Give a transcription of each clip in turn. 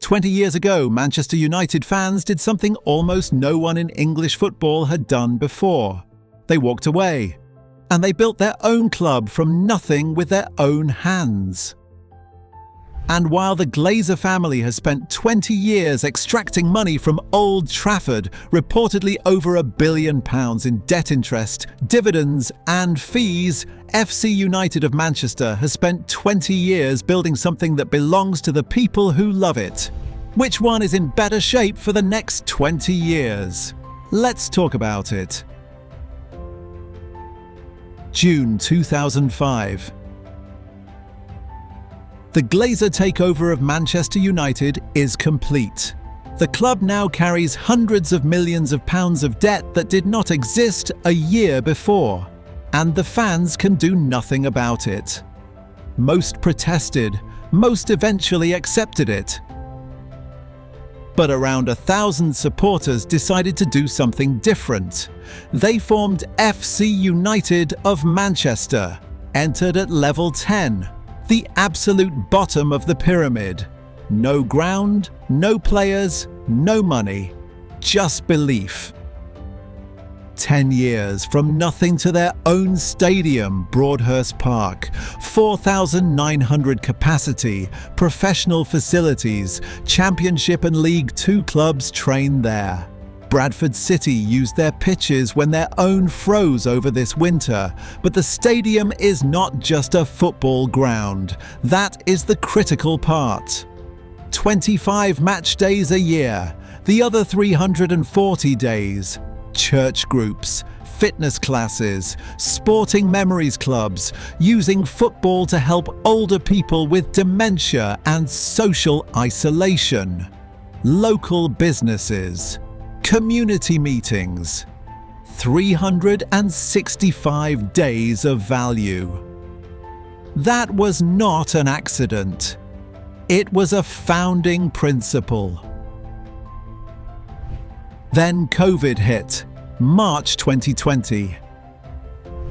20 years ago, Manchester United fans did something almost no one in English football had done before. They walked away, and they built their own club from nothing with their own hands. And while the Glazer family has spent 20 years extracting money from Old Trafford, reportedly over £1 billion in debt interest, dividends and fees, FC United of Manchester has spent 20 years building something that belongs to the people who love it. Which one is in better shape for the next 20 years? Let's talk about it. June 2005. The Glazer takeover of Manchester United is complete. The club now carries hundreds of millions of pounds of debt that did not exist a year before, and the fans can do nothing about it. Most protested, most eventually accepted it. But around 1,000 supporters decided to do something different. They formed FC United of Manchester, entered at level 10. The absolute bottom of the pyramid. No ground, no players, no money, just belief. 10 years from nothing to their own stadium, Broadhurst Park, 4,900 capacity, professional facilities, Championship and League Two clubs train there. Bradford City used their pitches when their own froze over this winter, but the stadium is not just a football ground. That is the critical part. 25 match days a year, the other 340 days. Church groups, fitness classes, sporting memories clubs, using football to help older people with dementia and social isolation. Local businesses. Community meetings. 365 days of value. That was not an accident. It was a founding principle. Then COVID hit, March 2020.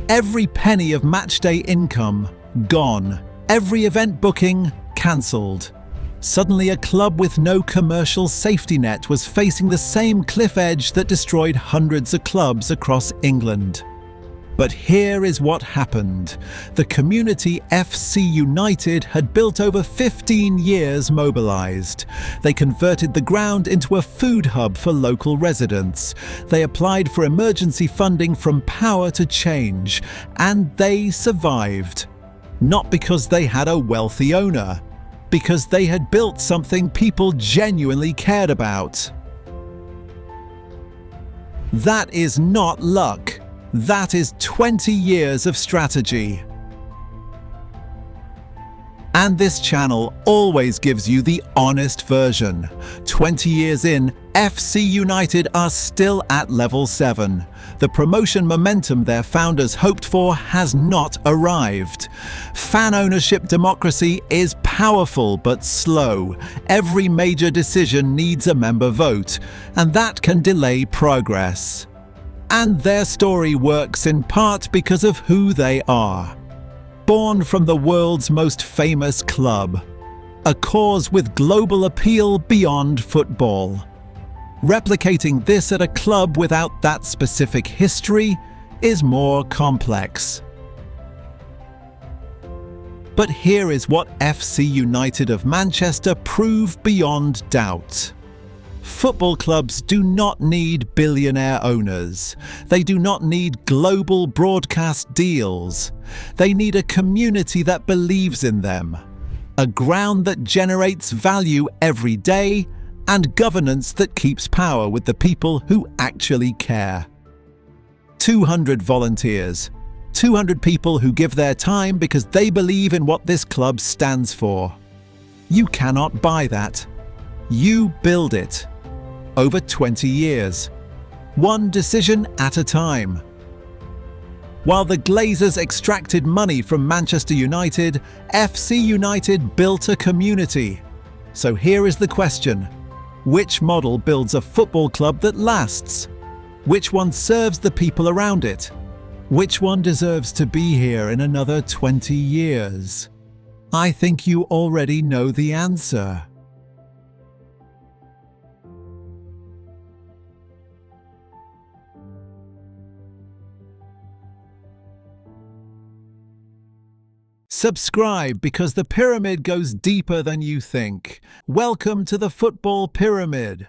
Every penny of matchday income gone. Every event booking cancelled. Suddenly, a club with no commercial safety net was facing the same cliff edge that destroyed hundreds of clubs across England. But here is what happened. The community FC United had built over 15 years mobilised. They converted the ground into a food hub for local residents. They applied for emergency funding from Power to Change, and they survived. Not because they had a wealthy owner, because they had built something people genuinely cared about. That is not luck. That is 20 years of strategy. And this channel always gives you the honest version. 20 years in, FC United are still at level 7. The promotion momentum their founders hoped for has not arrived. Fan ownership democracy is powerful but slow. Every major decision needs a member vote, and that can delay progress. And their story works in part because of who they are. Born from the world's most famous club. A cause with global appeal beyond football. Replicating this at a club without that specific history is more complex. But here is what FC United of Manchester prove beyond doubt. Football clubs do not need billionaire owners. They do not need global broadcast deals. They need a community that believes in them, a ground that generates value every day, and governance that keeps power with the people who actually care. 200 volunteers, 200 people who give their time because they believe in what this club stands for. You cannot buy that. You build it. Over 20 years. One decision at a time. While the Glazers extracted money from Manchester United, FC United built a community. So here is the question. Which model builds a football club that lasts? Which one serves the people around it? Which one deserves to be here in another 20 years? I think you already know the answer. Subscribe because the pyramid goes deeper than you think. Welcome to the football pyramid.